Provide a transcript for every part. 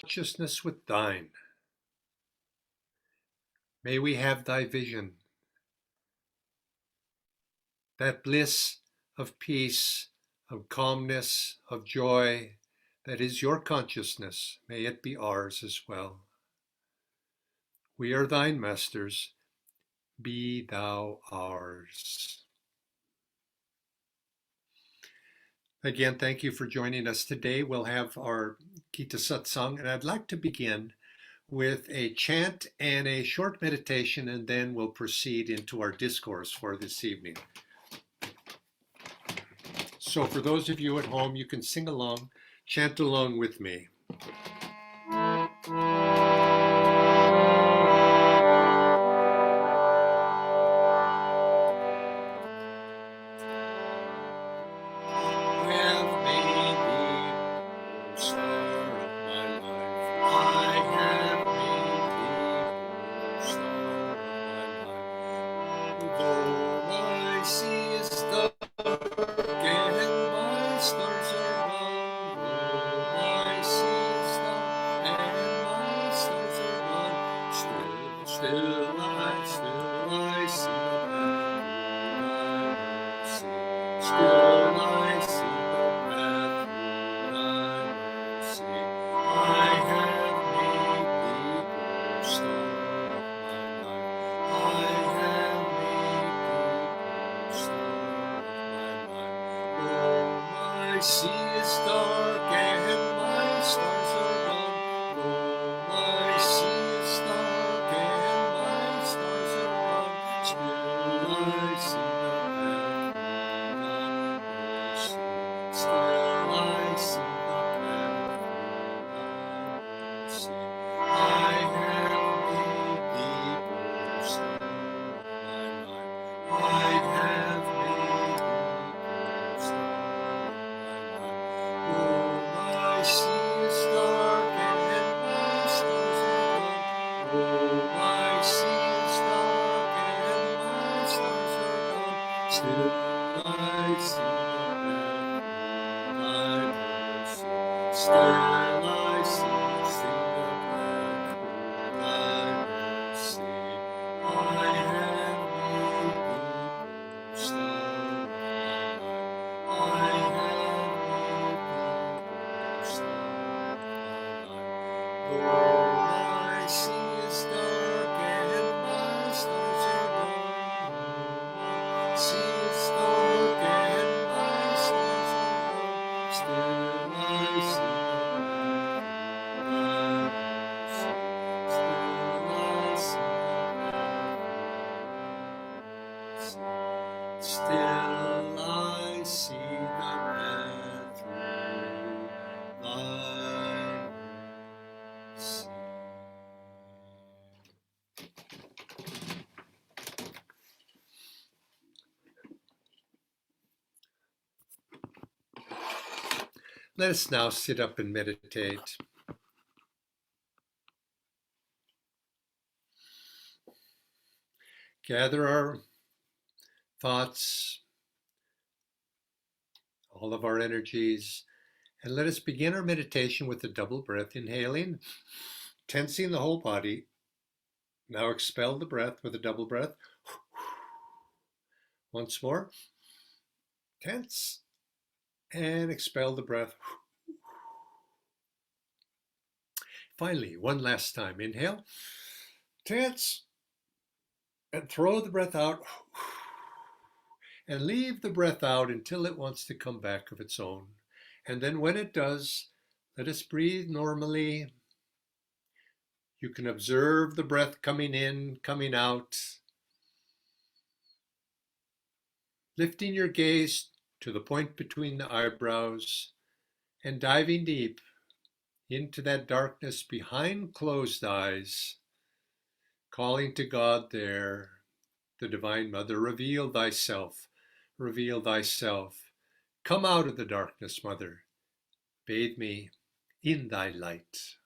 consciousness with thine. May we have thy vision, that bliss of peace, of calmness, of joy, that is your consciousness. May it be ours as well. We are thine masters. Be thou ours. Again, thank you for joining us today. We'll have our Gita Satsang, and I'd like to begin with a chant and a short meditation, and then we'll proceed into our discourse for this evening. So for those of you at home, you can sing along, chant along with me. Let us now sit up and meditate. Gather our thoughts, all of our energies, and let us begin our meditation with a double breath, inhaling, tensing the whole body. Now expel the breath with a double breath. Once more, tense, and expel the breath. Finally, one last time, inhale, tense, and throw the breath out, and leave the breath out until it wants to come back of its own. And then when it does, let us breathe normally. You can observe the breath coming in, coming out, lifting your gaze to the point between the eyebrows and diving deep into that darkness behind closed eyes, calling to God there, the Divine Mother, reveal thyself, reveal thyself. Come out of the darkness, Mother. Bathe me in thy light.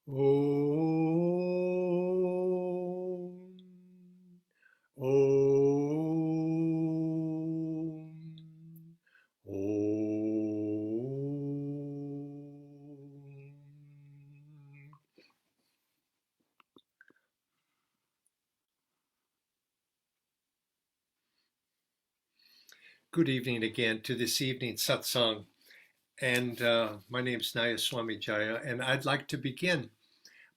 Om. Om. Om. Good evening again to this evening's satsang. And my name is Nayaswami Jaya, and I'd like to begin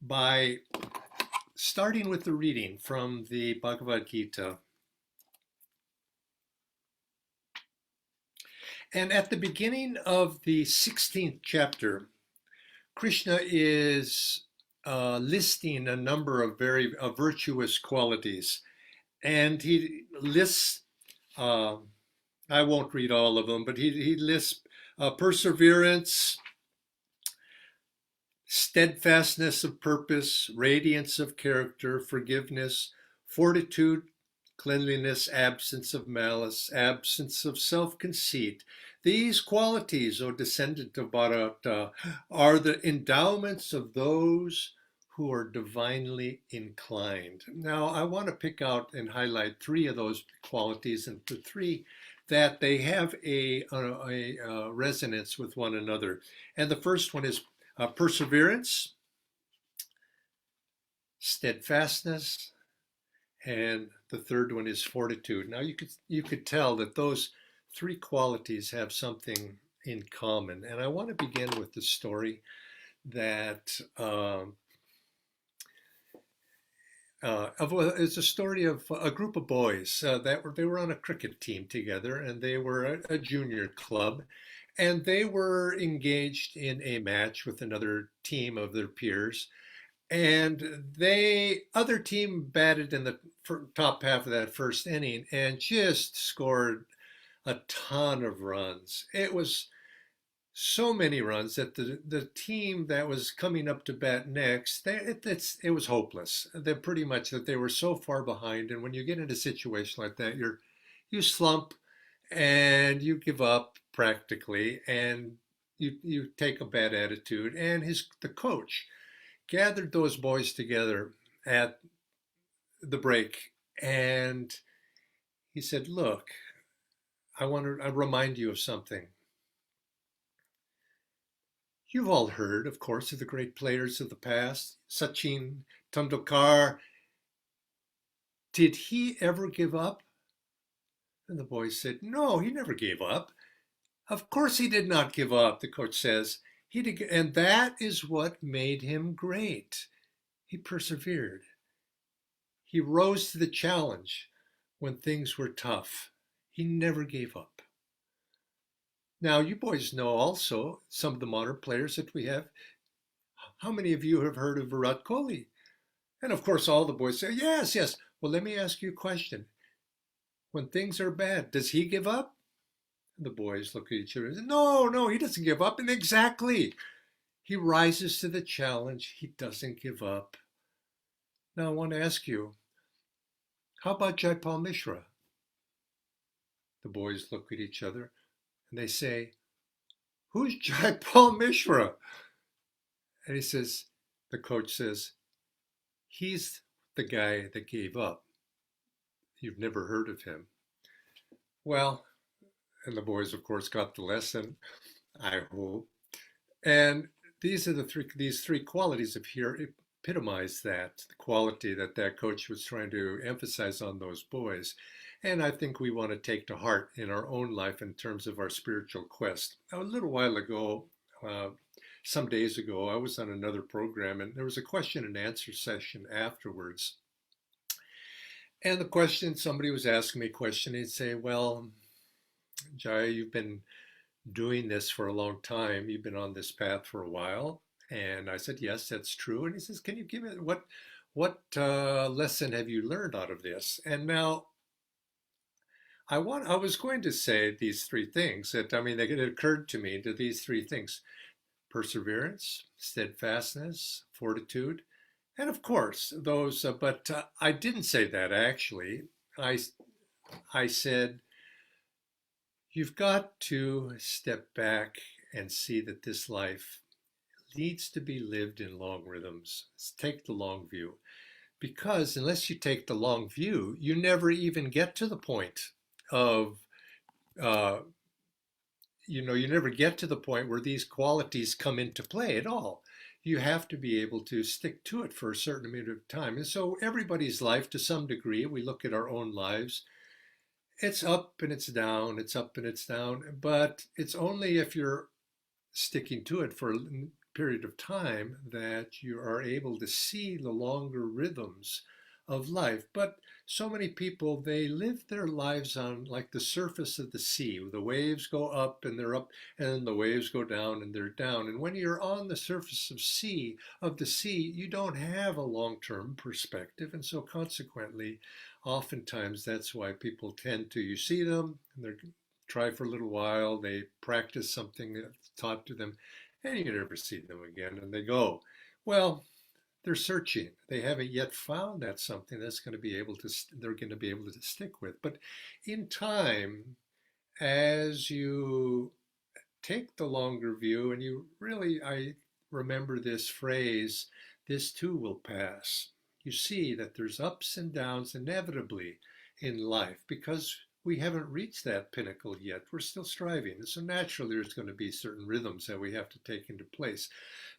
by starting with the reading from the Bhagawad Gita. And at the beginning of the 16th chapter, Krishna is listing a number of very virtuous qualities. And he lists, I won't read all of them, but he lists perseverance, steadfastness of purpose, radiance of character, forgiveness, fortitude, cleanliness, absence of malice, absence of self-conceit. These qualities, O descendant of Bharata, are the endowments of those who are divinely inclined. Now, I want to pick out and highlight three of those qualities, and the three that they have a resonance with one another. And the first one is perseverance, steadfastness, and the third one is fortitude. Now you could tell that those three qualities have something in common, and I want to begin with the story that it's a story of a group of boys they were on a cricket team together, and they were a junior club, and they were engaged in a match with another team of their peers. And other team batted in the top half of that first inning and just scored a ton of runs. It was so many runs that the team that was coming up to bat next, it was hopeless. They pretty much that they were so far behind. And when you get in a situation like that, you slump and you give up practically, and you take a bad attitude. And the coach gathered those boys together at the break, and he said, "Look, I want to remind you of something. You've all heard, of course, of the great players of the past, Sachin Tendulkar. Did he ever give up?" And the boys said, "No, he never gave up." "Of course he did not give up," the coach says. And that is what made him great. He persevered. He rose to the challenge when things were tough. He never gave up. Now, you boys know also some of the modern players that we have. How many of you have heard of Virat Kohli? And of course, all the boys say, yes, yes. Well, let me ask you a question. When things are bad, does he give up? And the boys look at each other and say, no, no, he doesn't give up. And exactly, he rises to the challenge. He doesn't give up. Now, I want to ask you, how about Jaipal Mishra? The boys look at each other and they say, who's Jaipal Mishra? And the coach says, he's the guy that gave up. You've never heard of him. Well, and the boys, of course, got the lesson, I hope. And these three qualities of here epitomize that, the quality that coach was trying to emphasize on those boys. And I think we want to take to heart in our own life in terms of our spiritual quest. Now, a little while ago, some days ago, I was on another program, and there was a question and answer session afterwards. And somebody was asking me a question, and he'd say, well, Jaya, you've been doing this for a long time. You've been on this path for a while. And I said, yes, that's true. And he says, can you give me what lesson have you learned out of this? And now I was going to say these three things it occurred to me to these three things: perseverance, steadfastness, fortitude, and of course those. But I didn't say that actually. I said you've got to step back and see that this life needs to be lived in long rhythms. Take the long view. Because unless you take the long view, you never even get to the point of, uh, you never get to the point where these qualities come into play at all. You have to be able to stick to it for a certain amount of time. And so everybody's life, to some degree, we look at our own lives, it's up and it's down, it's up and it's down, but it's only if you're sticking to it for a period of time that you are able to see the longer rhythms of life. But so many people, they live their lives on like the surface of the sea. The waves go up and they're up, and the waves go down and they're down. And when you're on the surface of the sea, you don't have a long-term perspective. And so consequently, oftentimes that's why people tend to, you see them and they're try for a little while, they practice something that's taught to them, and you never see them again, and they go. Well, they're searching. They haven't yet found that something that's going to be able to, they're going to be able to stick with. But in time, as you take the longer view, and you really, I remember this phrase, this too will pass. You see that there's ups and downs inevitably in life because we haven't reached that pinnacle yet. We're still striving. And so naturally, there's going to be certain rhythms that we have to take into place.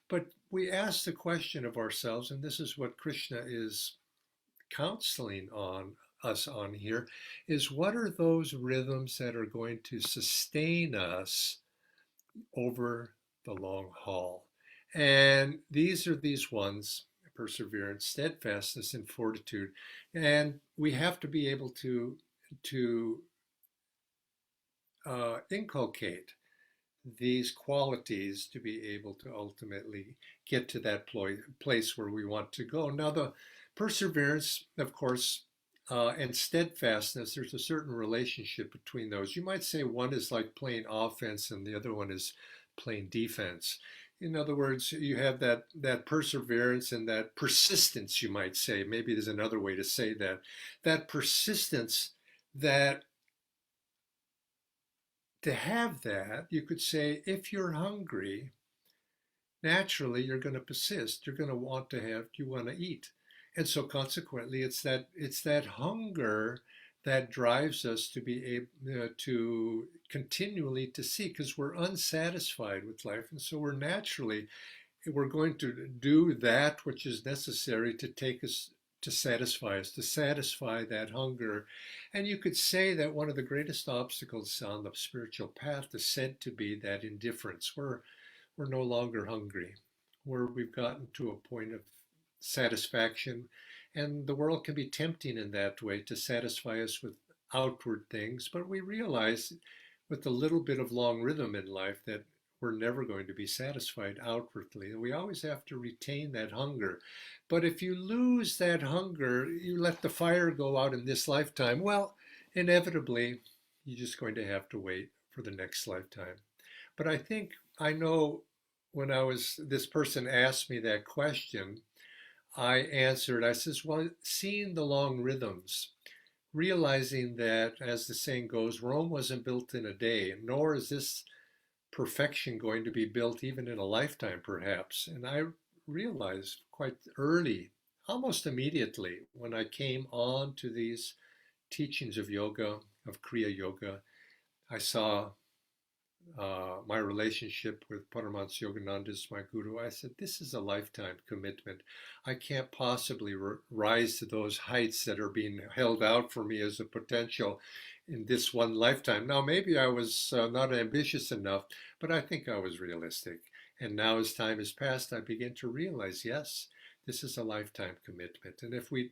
But we ask the question of ourselves, and this is what Krishna is counseling on us on here, is what are those rhythms that are going to sustain us over the long haul? And these are these ones: perseverance, steadfastness, and fortitude. And we have to be able to inculcate these qualities to be able to ultimately get to that place where we want to go. Now, the perseverance, of course, and steadfastness, there's a certain relationship between those. You might say one is like playing offense and the other one is playing defense. In other words, you have that perseverance and that persistence, you might say. Maybe there's another way to say that. That persistence, that to have that, you could say, if you're hungry, naturally you're going to persist. You're going to want to have, you want to eat. And so consequently, it's that hunger that drives us to be able to continually to seek, because we're unsatisfied with life. And so we're going to do that which is necessary to take us, to satisfy that hunger. And you could say that one of the greatest obstacles on the spiritual path is said to be that indifference. We're no longer hungry, where we've gotten to a point of satisfaction. And the world can be tempting in that way to satisfy us with outward things, but we realize with a little bit of long rhythm in life that we're never going to be satisfied outwardly. We always have to retain that hunger. But if you lose that hunger, you let the fire go out in this lifetime, well, inevitably, you're just going to have to wait for the next lifetime. But I know when this person asked me that question, I answered, I says, well, seeing the long rhythms, realizing that, as the saying goes, Rome wasn't built in a day, nor is this perfection going to be built even in a lifetime, perhaps. And I realized quite early, almost immediately, when I came on to these teachings of yoga, of Kriya Yoga, I saw my relationship with Paramahansa Yogananda as my guru. I said, this is a lifetime commitment. I can't possibly rise to those heights that are being held out for me as a potential in this one lifetime. Now, maybe I was not ambitious enough, but I think I was realistic. And now, as time has passed, I begin to realize, yes, this is a lifetime commitment. And if we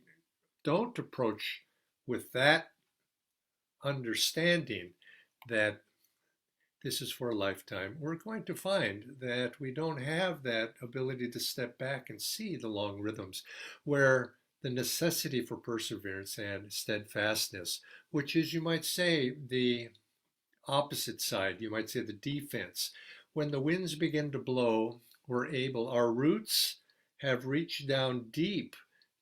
don't approach with that understanding that this is for a lifetime, we're going to find that we don't have that ability to step back and see the long rhythms, where the necessity for perseverance and steadfastness, which is, you might say, the opposite side, you might say the defense. When the winds begin to blow, our roots have reached down deep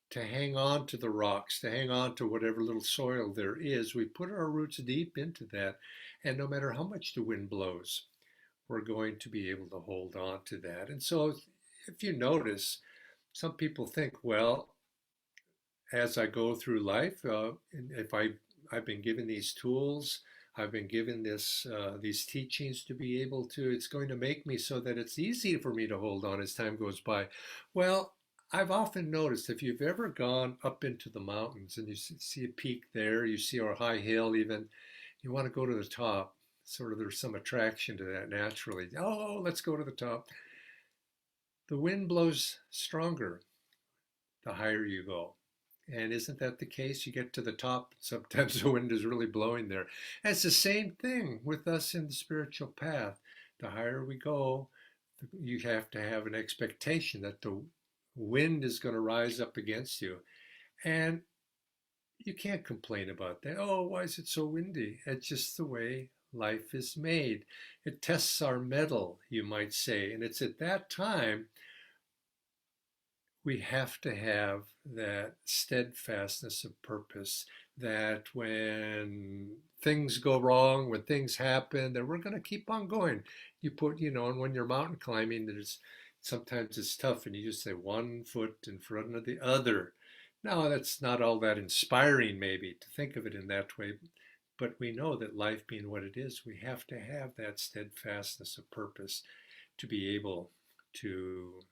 to hang on to the rocks, to hang on to whatever little soil there is. We put our roots deep into that, and no matter how much the wind blows, we're going to be able to hold on to that. And so if you notice, some people think, well, as I go through life, and if I've been given these tools, I've been given these teachings to be able to, it's going to make me so that it's easy for me to hold on as time goes by. Well, I've often noticed if you've ever gone up into the mountains and you see a peak there, you see a high hill even, you want to go to the top. Sort of there's some attraction to that naturally. Oh, let's go to the top. The wind blows stronger the higher you go. And isn't that the case? You get to the top, sometimes the wind is really blowing there. And it's the same thing with us in the spiritual path. The higher we go, you have to have an expectation that the wind is going to rise up against you. And you can't complain about that. Oh, why is it so windy? It's just the way life is made. It tests our mettle, you might say. And it's at that time we have to have that steadfastness of purpose, that when things go wrong, when things happen, that we're going to keep on going. And when you're mountain climbing, sometimes it's tough and you just say one foot in front of the other. Now, that's not all that inspiring, maybe, to think of it in that way, but we know that life being what it is, we have to have that steadfastness of purpose to be able to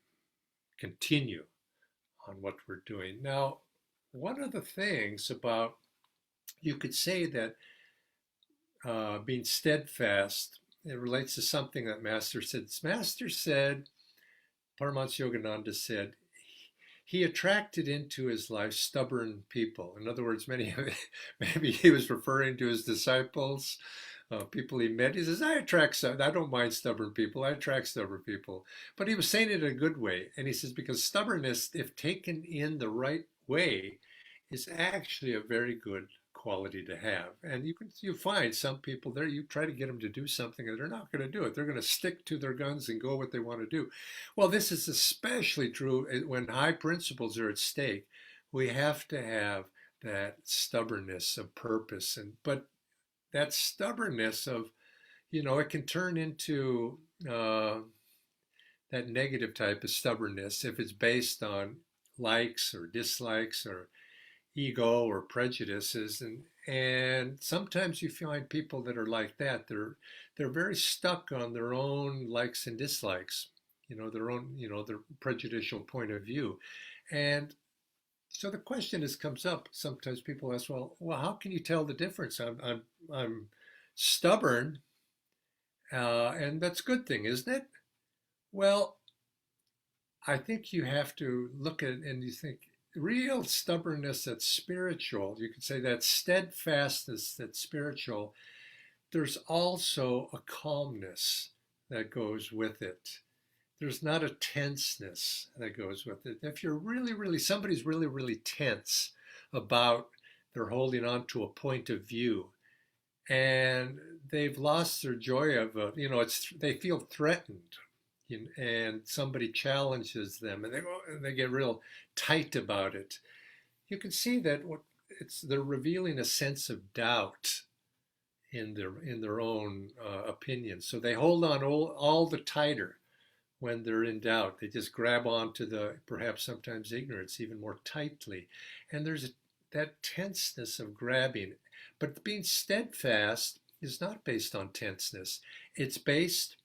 continue on what we're doing. Now, one of the things about, you could say that being steadfast, it relates to something that Master said. Master said, Paramahansa Yogananda said, he attracted into his life stubborn people. In other words, maybe he was referring to his disciples, people he met. He says, I don't mind stubborn people. I attract stubborn people. But he was saying it in a good way. And he says, because stubbornness, if taken in the right way, is actually a very good quality to have. And you find some people there, you try to get them to do something and they're not going to do it. They're going to stick to their guns and go what they want to do. Well, this is especially true when high principles are at stake. We have to have that stubbornness of purpose, but that stubbornness of, it can turn into that negative type of stubbornness if it's based on likes or dislikes or ego or prejudices, and sometimes you find people that are like that. They're very stuck on their own likes and dislikes, their own, their prejudicial point of view. And so the question comes up. Sometimes people ask, well, how can you tell the difference? I'm stubborn, and that's a good thing, isn't it? Well, I think you have to look at it and you think real stubbornness that's spiritual. You could say that steadfastness that's spiritual. There's also a calmness that goes with it. There's not a tenseness that goes with it. If you're somebody's really tense about they're holding on to a point of view and they've lost their joy of, they feel threatened, and somebody challenges them and they get real tight about it. You can see that they're revealing a sense of doubt in their own opinion. So they hold on all the tighter when they're in doubt. They just grab onto perhaps sometimes ignorance even more tightly. And there's that tenseness of grabbing. But being steadfast is not based on tenseness. It's based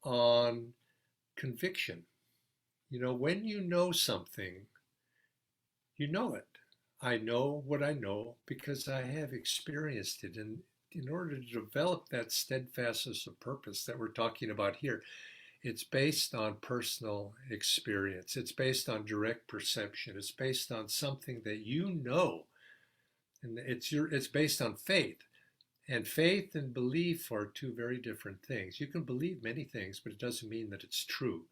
on conviction. When you know something, you know it. I know what I know because I have experienced it. And in order to develop that steadfastness of purpose that we're talking about here, it's based on personal experience. It's based on direct perception. It's based on something that you know. And it's based on faith. And faith and belief are two very different things. You can believe many things, but it doesn't mean that it's true.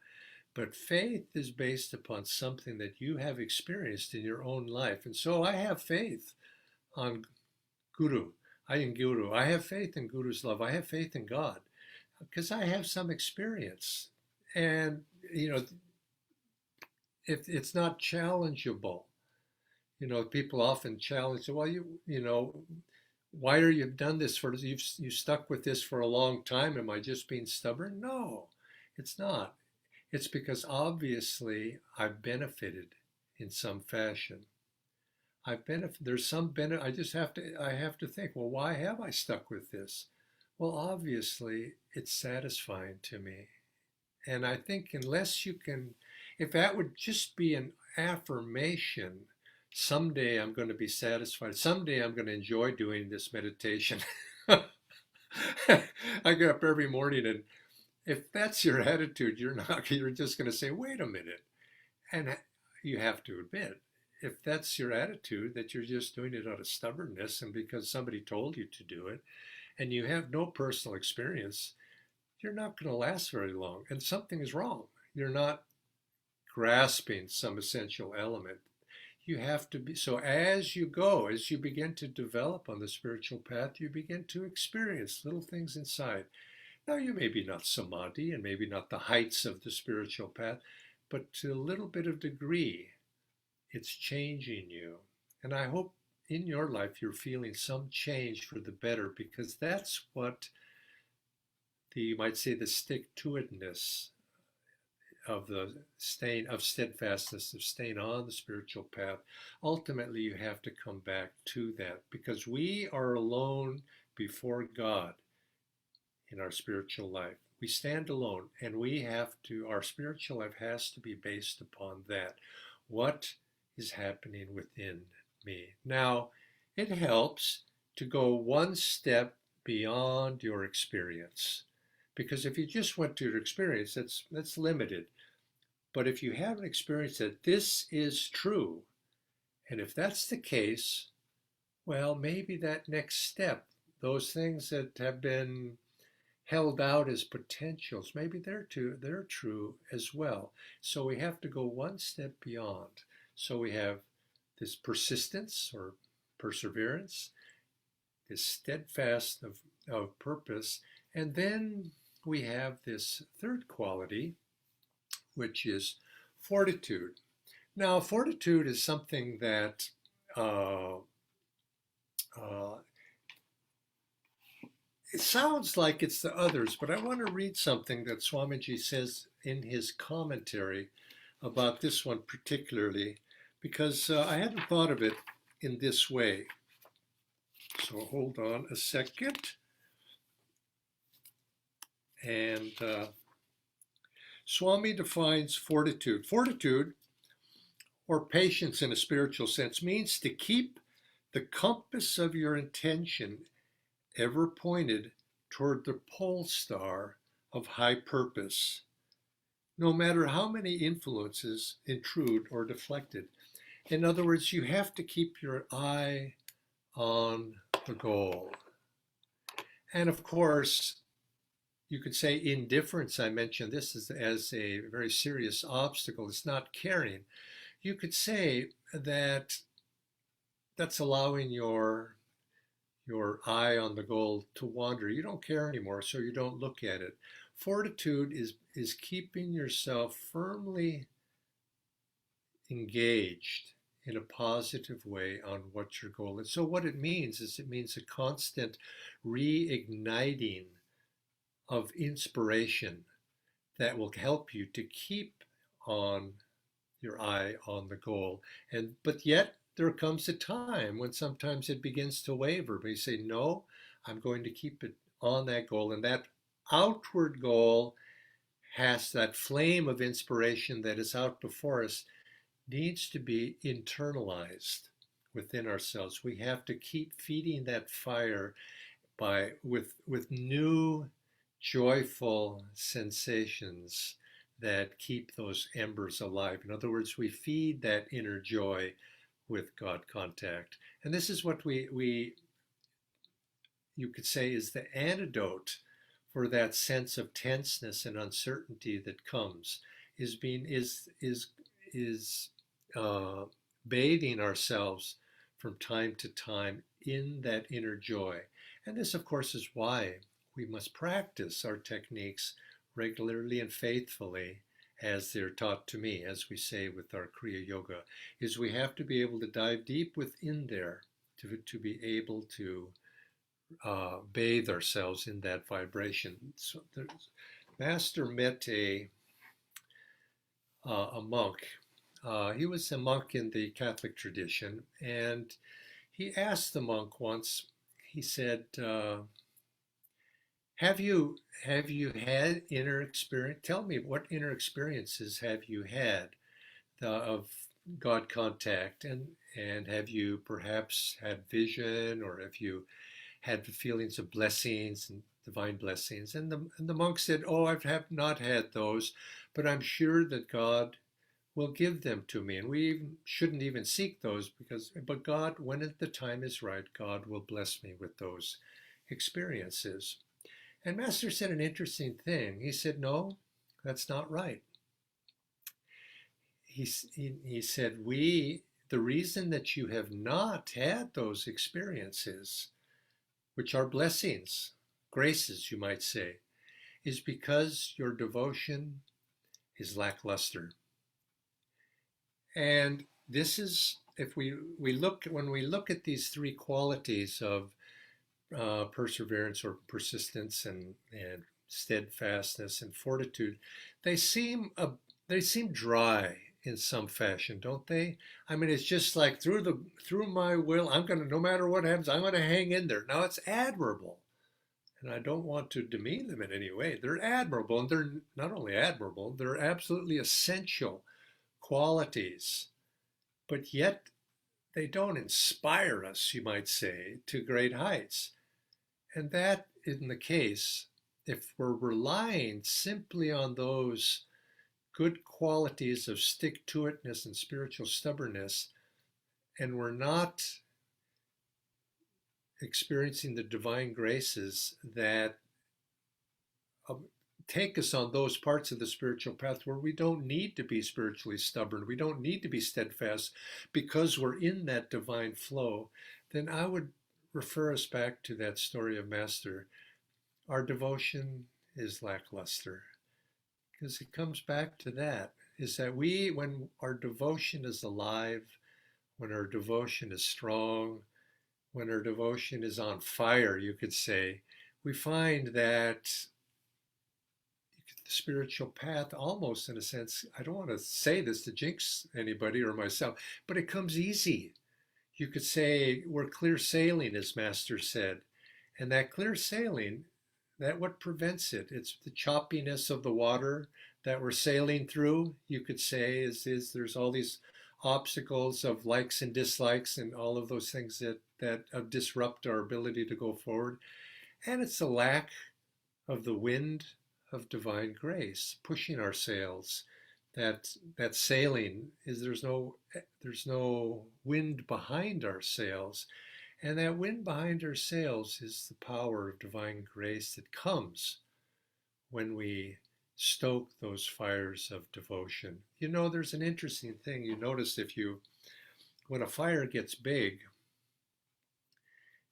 But faith is based upon something that you have experienced in your own life. And so I have faith on Guru. I have faith in Guru's love. I have faith in God because I have some experience. And, if it's not challengeable, people often challenge, well, why are you done this for? You stuck with this for a long time. Am I just being stubborn? No, it's not. It's because obviously I've benefited in some fashion. I've benefited, there's some benefit. I have to think, well, why have I stuck with this? Well, obviously it's satisfying to me. And I think unless you can, if that would just be an affirmation, someday I'm going to be satisfied. Someday I'm going to enjoy doing this meditation. I get up every morning, and if that's your attitude, you're just going to say, wait a minute. And you have to admit, if that's your attitude, that you're just doing it out of stubbornness and because somebody told you to do it, and you have no personal experience, you're not going to last very long. And something is wrong. You're not grasping some essential element. You have to be, so as you go, as you begin to develop on the spiritual path, you begin to experience little things inside. Now, you may be not samadhi and maybe not the heights of the spiritual path, but to a little bit of degree, it's changing you. And I hope in your life you're feeling some change for the better, because that's what you might say the stick-to-itness of the staying of steadfastness, of staying on the spiritual path. Ultimately, you have to come back to that, because we are alone before God in our spiritual life. We stand alone, and we have to, our spiritual life has to be based upon that. What is happening within me? Now, it helps to go one step beyond your experience, because if you just went to your experience, that's limited. But if you have an experience that this is true, and if that's the case, well, maybe that next step, those things that have been held out as potentials, maybe they're true as well. So we have to go one step beyond. So we have this persistence or perseverance, this steadfast of purpose, and then we have this third quality, which is fortitude. Now, fortitude is something that uh, uh, it sounds like it's the others, but I want to read something that Swamiji says in his commentary about this one particularly, because I hadn't thought of it in this way. So hold on a second. And Swami defines fortitude. Fortitude, or patience in a spiritual sense, means to keep the compass of your intention ever pointed toward the pole star of high purpose, no matter how many influences intrude or deflect it. In other words, you have to keep your eye on the goal. And of course, you could say indifference. I mentioned this as a very serious obstacle. It's not caring. You could say that that's allowing your eye on the goal to wander. You don't care anymore, so you don't look at it. Fortitude is keeping yourself firmly engaged in a positive way on what your goal is. So what it means is it means a constant reigniting of inspiration that will help you to keep on your eye on the goal. But yet there comes a time when sometimes it begins to waver. But you say, no, I'm going to keep it on that goal. And that outward goal has that flame of inspiration that is out before us, needs to be internalized within ourselves. We have to keep feeding that fire with new joyful sensations that keep those embers alive. In other words, we feed that inner joy with God contact. And this is what we you could say is the antidote for that sense of tenseness and uncertainty that comes, is being is bathing ourselves from time to time in that inner joy. And this, of course, is why we must practice our techniques regularly and faithfully as they're taught to me, as we say with our Kriya Yoga, is we have to be able to dive deep within there to be able to bathe ourselves in that vibration. So Master met a monk. He was a monk in the Catholic tradition, and he asked the monk once. He said, have you had inner experience? Tell me, what inner experiences have you had of God contact, and have you perhaps had vision, or have you had the feelings of blessings and divine blessings? And the monk said, "Oh, have not had those, but I'm sure that God will give them to me, and we shouldn't even seek those, but God, when the time is right, God will bless me with those experiences." And Master said an interesting thing. He said, "No, that's not right." He said, the reason that you have not had those experiences, which are blessings, graces, you might say, is because your devotion is lackluster. And this is, if we look, when we look at these three qualities of perseverance or persistence, and steadfastness and fortitude, they seem they seem dry in some fashion, don't they? I mean, it's just like through my will, I'm going to, no matter what happens, I'm going to hang in there. Now, it's admirable, and I don't want to demean them in any way. They're admirable, and they're not only admirable, they're absolutely essential qualities, but yet they don't inspire us, you might say, to great heights. And that, in the case, if we're relying simply on those good qualities of stick-to-itness and spiritual stubbornness, and we're not experiencing the divine graces that take us on those parts of the spiritual path where we don't need to be spiritually stubborn, we don't need to be steadfast, because we're in that divine flow, then I would refer us back to that story of Master. Our devotion is lackluster, because it comes back to that, is that when our devotion is alive, when our devotion is strong, when our devotion is on fire, you could say, we find that the spiritual path, almost in a sense, I don't want to say this to jinx anybody or myself, but it comes easy. You could say we're clear sailing, as Master said. And that clear sailing, that what prevents it? It's the choppiness of the water that we're sailing through, you could say, is there's all these obstacles of likes and dislikes and all of those things that disrupt our ability to go forward. And it's the lack of the wind of divine grace pushing our sails. That sailing is, there's no wind behind our sails. And that wind behind our sails is the power of divine grace that comes when we stoke those fires of devotion. You know, there's an interesting thing you notice, when a fire gets big,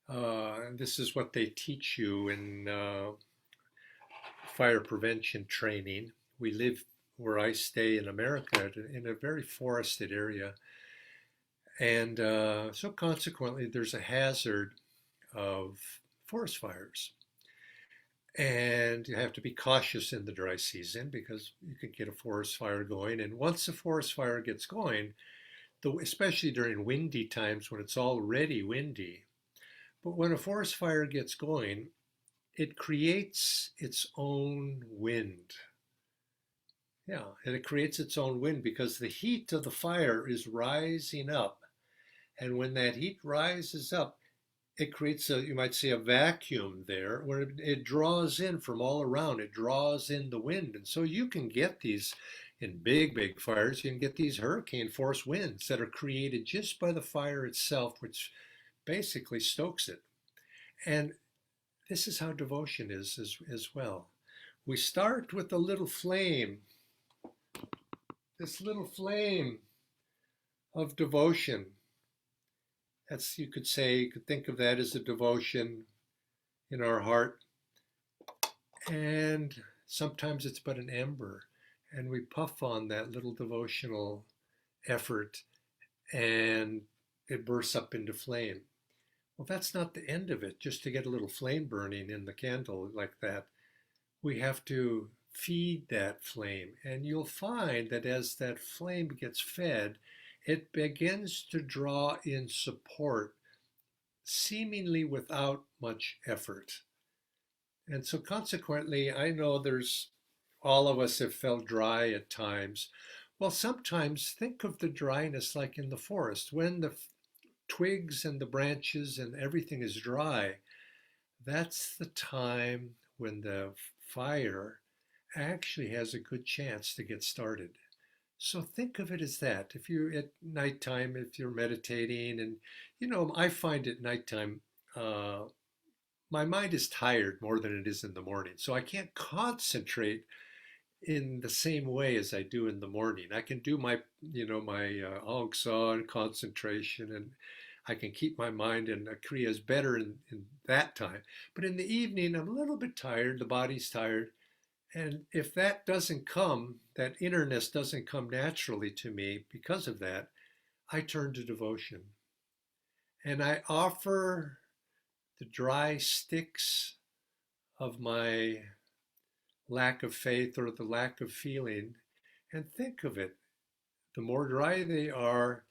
and this is what they teach you in fire prevention training. We live, where I stay in America, in a very forested area. And so consequently, there's a hazard of forest fires. And you have to be cautious in the dry season, because you can get a forest fire going. And once a forest fire gets going, especially during windy times when it's already windy, but when a forest fire gets going, it creates its own wind. Yeah, and it creates its own wind because the heat of the fire is rising up. And when that heat rises up, it creates you might say, a vacuum there, where it draws in from all around. It draws in the wind. And so you can get these, in big, big fires, you can get these hurricane force winds that are created just by the fire itself, which basically stokes it. And this is how devotion is as well. We start with a little flame, this little flame of devotion. That's, you could say, you could think of that as a devotion in our heart. And sometimes it's but an ember, and we puff on that little devotional effort, and it bursts up into flame. Well, that's not the end of it, just to get a little flame burning in the candle like that. We have to feed that flame. And you'll find that as that flame gets fed, it begins to draw in support, seemingly without much effort. And so consequently, I know all of us have felt dry at times. Well, sometimes think of the dryness like in the forest. When the twigs and the branches and everything is dry, that's the time when the fire actually has a good chance to get started. So think of it as that. If you're at nighttime, if you're meditating, and I find at nighttime, uh, my mind is tired more than it is in the morning. So I can't concentrate in the same way as I do in the morning. I can do my Aung San concentration, and I can keep my mind in Kriyas better in that time. But in the evening, I'm a little bit tired, the body's tired. And if that doesn't come, that innerness doesn't come naturally to me because of that, I turn to devotion. And I offer the dry sticks of my lack of faith or the lack of feeling, and think of it. The more dry they are,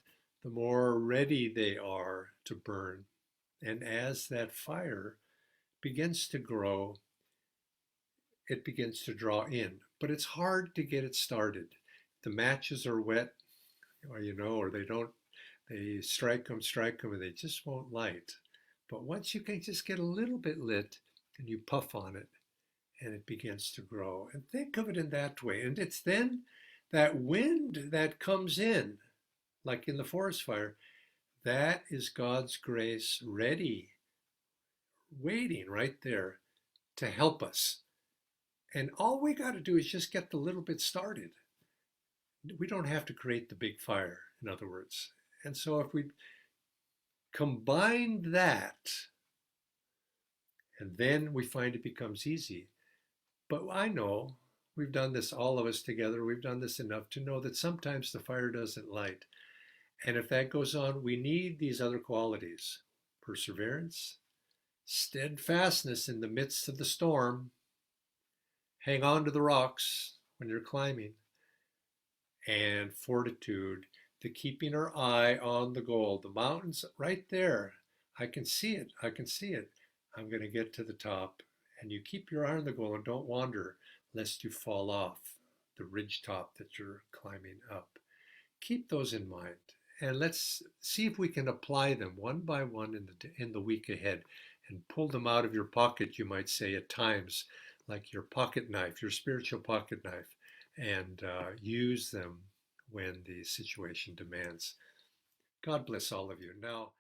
the more ready they are to burn. And as that fire begins to grow, it begins to draw in. But it's hard to get it started. The matches are wet, or they strike them, and they just won't light. But once you can just get a little bit lit and you puff on it, and it begins to grow. And think of it in that way. And it's then that wind that comes in, like in the forest fire, that is God's grace ready, waiting right there to help us. And all we got to do is just get the little bit started. We don't have to create the big fire, in other words. And so if we combine that, and then we find it becomes easy. But I know we've done this, all of us together, we've done this enough to know that sometimes the fire doesn't light. And if that goes on, we need these other qualities: perseverance, steadfastness in the midst of the storm, hang on to the rocks when you're climbing, and fortitude, the keeping our eye on the goal. The mountain's right there. I can see it. I can see it. I'm going to get to the top. And you keep your eye on the goal and don't wander lest you fall off the ridge top that you're climbing up. Keep those in mind. And let's see if we can apply them one by one in the week ahead and pull them out of your pocket, you might say, at times, like your pocket knife, your spiritual pocket knife, and use them when the situation demands. God bless all of you. Now,